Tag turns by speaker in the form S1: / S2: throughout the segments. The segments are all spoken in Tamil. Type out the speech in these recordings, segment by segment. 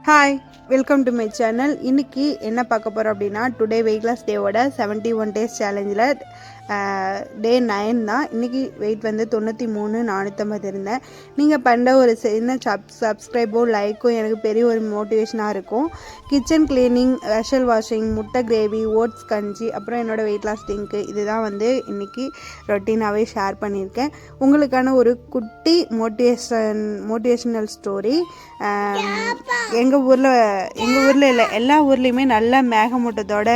S1: Hi, welcome to my channel. இன்றைக்கி என்ன பார்க்க போகிறோம் அப்படின்னா, டுடே வெயிட் லாஸ் டேவோட 71 டேஸ் சேலஞ்சில் டே 9 தான். இன்றைக்கி வெயிட் வந்து 93,450 இருந்தேன். நீங்கள் பண்ணுற ஒரு சின்ன சப்ஸ்கிரைபும் லைக்கும் எனக்கு பெரிய ஒரு மோட்டிவேஷனாக இருக்கும். கிச்சன் கிளீனிங், வெஷல் வாஷிங், முட்டை கிரேவி, ஓட்ஸ் கஞ்சி, அப்புறம் என்னோடய வெயிட் லாஸ் ட்ரிங்க்கு, இதுதான் வந்து இன்றைக்கி ரொட்டீனாகவே ஷேர் பண்ணியிருக்கேன். உங்களுக்கான ஒரு குட்டி மோட்டிவேஷனல் ஸ்டோரி. எங்கள் ஊரில் இல்லை, எல்லா ஊர்லேயுமே நல்ல மேகமூட்டத்தோட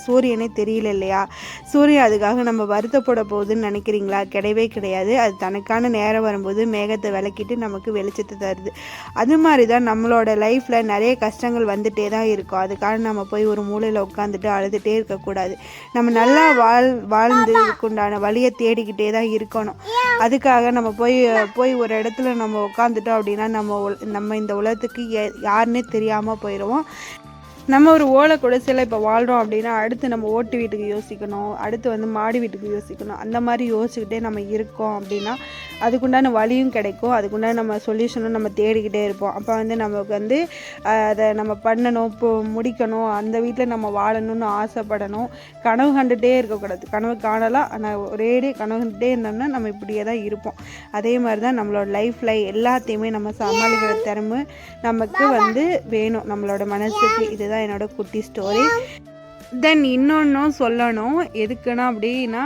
S1: சூரியனே தெரியல இல்லையா? சூரியன் அதுக்காக நம்ம வருத்தப்பட போகுதுன்னு நினைக்கிறீங்களா? கிடையவே கிடையாது. அது தனக்கான நேரம் வரும்போது மேகத்தை விளக்கிட்டு நமக்கு வெளிச்சத்தை தருது. அது மாதிரி தான் நம்மளோட லைஃப்பில் நிறைய கஷ்டங்கள் வந்துகிட்டே தான் இருக்கும். அதுக்காக நம்ம போய் ஒரு மூலையில் உட்காந்துட்டு அழுதுகிட்டே இருக்கக்கூடாது. நம்ம நல்லா வாழ்ந்துக்குண்டான வழியை தேடிக்கிட்டே தான் இருக்கணும். அதுக்காக நம்ம போய் ஒரு இடத்துல நம்ம உட்காந்துட்டோம் அப்படின்னா நம்ம இந்த உலகத்துக்கு யாருன்னே தெரியாமல் போயிடுவோம். நம்ம ஒரு ஓலை குடிசையில் இப்போ வாழ்கிறோம் அப்படின்னா, அடுத்து நம்ம ஓட்டு வீட்டுக்கு யோசிக்கணும், அடுத்து வந்து மாடி வீட்டுக்கு யோசிக்கணும். அந்த மாதிரி யோசிச்சுக்கிட்டே நம்ம இருக்கோம் அப்படின்னா அதுக்குண்டான வழியும் கிடைக்கும், அதுக்குண்டான நம்ம சொல்யூஷனும் நம்ம தேடிக்கிட்டே இருப்போம். அப்போ வந்து நமக்கு வந்து அதை நம்ம பண்ணணும், முடிக்கணும், அந்த வீட்டில் நம்ம வாழணும்னு ஆசைப்படணும். கனவு கண்டுகிட்டே இருக்கக்கூடாது. கனவு காணலாம், ஆனால் ஒரேடி கனவு கண்டுகிட்டே இருந்தோம்னா நம்ம இப்படியே தான் இருப்போம். அதே மாதிரி தான் நம்மளோட லைஃப்பில் எல்லாத்தையுமே நம்ம சமாளிக்கிற திறமை நமக்கு வந்து வேணும், நம்மளோட மனசுக்கு. இதுதான் என்னோட குட்டி ஸ்டோரி. தென் இன்னொன்றும் சொல்லணும். எதுக்குன்னா அப்படின்னா,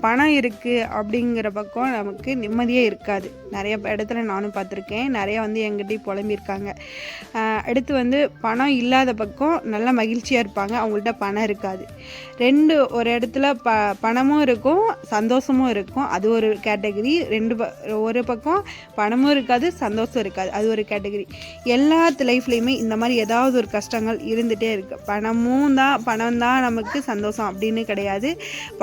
S1: பணம் இருக்குது அப்படிங்கிற பக்கம் நமக்கு நிம்மதியே இருக்காது. நிறைய இடத்துல நானும் பார்த்துருக்கேன். நிறையா வந்து எங்கிட்டையும் புலம்பியிருக்காங்க. அடுத்து வந்து பணம் இல்லாத பக்கம் நல்லா மகிழ்ச்சியாக இருப்பாங்க, அவங்கள்ட்ட பணம் இருக்காது. ஒரு இடத்துல பணமும் இருக்கும், சந்தோஷமும் இருக்கும், அது ஒரு கேட்டகரி. ஒரு பக்கம் பணமும் இருக்காது, சந்தோஷம் இருக்காது, அது ஒரு கேட்டகரி. எல்லாத்து லைஃப்லேயுமே இந்த மாதிரி ஏதாவது ஒரு கஷ்டங்கள் இருந்துகிட்டே இருக்குது. பணம் தான் நமக்கு சந்தோஷம் அப்படின்னு கிடையாது.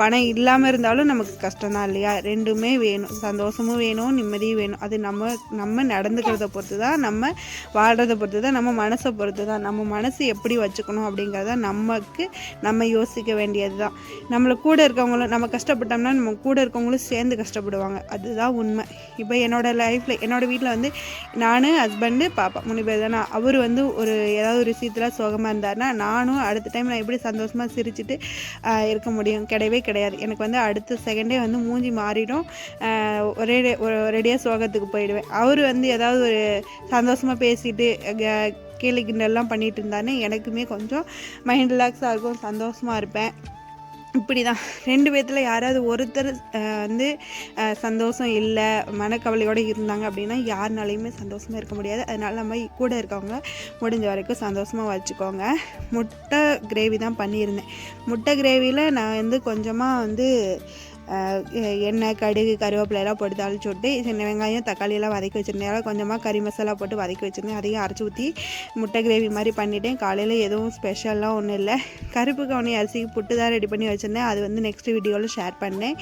S1: பணம் இல்லாமல் இருந்தாலும் நமக்கு கஷ்டம் தான் இல்லையா? ரெண்டுமே வேணும், சந்தோஷமும் வேணும், நிம்மதியும் வேணும். அது நம்ம நடந்துக்கிறத பொறுத்து தான், நம்ம வாழ்கிறத பொறுத்து தான், நம்ம மனசை பொறுத்து தான். நம்ம மனசு எப்படி வச்சுக்கணும் அப்படிங்கிறத நம்ம யோசிக்க வேண்டியது தான். நம்மளை கூட இருக்கவங்களும், நம்ம கஷ்டப்பட்டோம்னா நம்ம கூட இருக்கவங்களும் சேர்ந்து கஷ்டப்படுவாங்க. அதுதான் உண்மை. இப்போ என்னோடய லைஃப்பில், என்னோடய வீட்டில் வந்து நான், ஹஸ்பண்டு, பாப்பா 3 பேர் தானே. அவர் வந்து ஏதாவது ஒரு விஷயத்தில் சோகமாக இருந்தாருன்னா, நானும் அடுத்த டைம் நான் எப்படி சந்தோஷமாக சிரிச்சுட்டு இருக்க முடியும்? கிடையவே கிடையாது. எனக்கு வந்து அடுத்த செகண்டே வந்து மூஞ்சி மாறிடும், ஒரேடியாக சோகத்துக்கு போயிடுவேன். அவர் வந்து ஏதாவது ஒரு சந்தோஷமாக பேசிட்டு கேலி கிண்டல்லாம் பண்ணிகிட்டு இருந்தாருன்னு எனக்குமே கொஞ்சம் மைண்ட் ரிலாக்ஸாக இருக்கும், சந்தோஷமாக இருப்பேன். இப்படி தான் 2 பேர்த்தில் யாராவது ஒருத்தர் வந்து சந்தோஷம் இல்லை, மனக்கவலையோடு இருந்தாங்க அப்படின்னா யாருனாலையுமே சந்தோஷமாக இருக்க முடியாது. அதனால் நம்ம கூட இருக்கவங்க முடிஞ்ச வரைக்கும் சந்தோஷமாக வச்சுக்கோங்க. முட்டை கிரேவி தான் பண்ணியிருந்தேன். முட்டை கிரேவியில் நான் வந்து கொஞ்சமாக வந்து எண்ணெய், கடுகு, கருவேப்பிலையெல்லாம் போட்டு தாளிச்சு விட்டு, சின்ன வெங்காயம், தக்காளியெல்லாம் வதக்கி வச்சுருந்தேன். கொஞ்சமாக கறி மசாலா போட்டு வதக்கி வச்சுருந்தேன். அதையும் அரைச்சி ஊற்றி முட்டை கிரேவி மாதிரி பண்ணிவிட்டேன். காலையில் எதுவும் ஸ்பெஷல்லாம் ஒன்றும் இல்லை. கருப்பு கவுனி அரிசிக்கு புட்டு தான் ரெடி பண்ணி வச்சுருந்தேன். அது வந்து நெக்ஸ்ட் வீடியோவில் ஷேர் பண்ணேன்.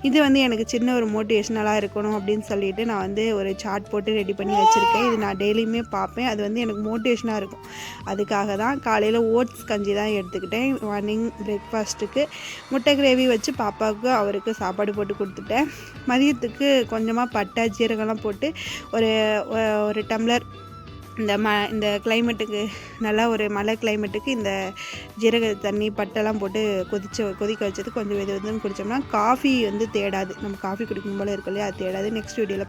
S1: இது வந்து எனக்கு சின்ன ஒரு மோட்டிவேஷனலாக இருக்கணும் அப்படின்னு சொல்லிட்டு நான் வந்து ஒரு சார்ட் போட்டு ரெடி பண்ணி வச்சுருக்கேன். இது நான் டெய்லியுமே பார்ப்பேன். அது வந்து எனக்கு மோட்டிவேஷனாக இருக்கும். அதுக்காக தான் காலையில் ஓட்ஸ் கஞ்சி தான் எடுத்துக்கிட்டேன் மார்னிங் பிரேக்ஃபாஸ்ட்டுக்கு. முட்டை கிரேவி வச்சு பாப்பாவுக்கு, அவருக்கு சாப்பாடு போட்டு கொடுத்துட்டேன். மதியத்துக்கு கொஞ்சமாக பட்டை, ஜீரகம்லாம் போட்டு ஒரு டம்ளர் இந்த கிளைமேட்டுக்கு, நல்லா ஒரு மழை கிளைமேட்டுக்கு இந்த ஜீரக தண்ணி, பட்டெல்லாம் போட்டு கொதிக்க வச்சது கொஞ்சம் வெதுன்னு குடித்தோம்னா காஃபி வந்து தேடாது. நம்ம காஃபி குடிக்கும் போல் இருக்கும் இல்லையா? அது தேடாது. நெக்ஸ்ட் வீடியோவில்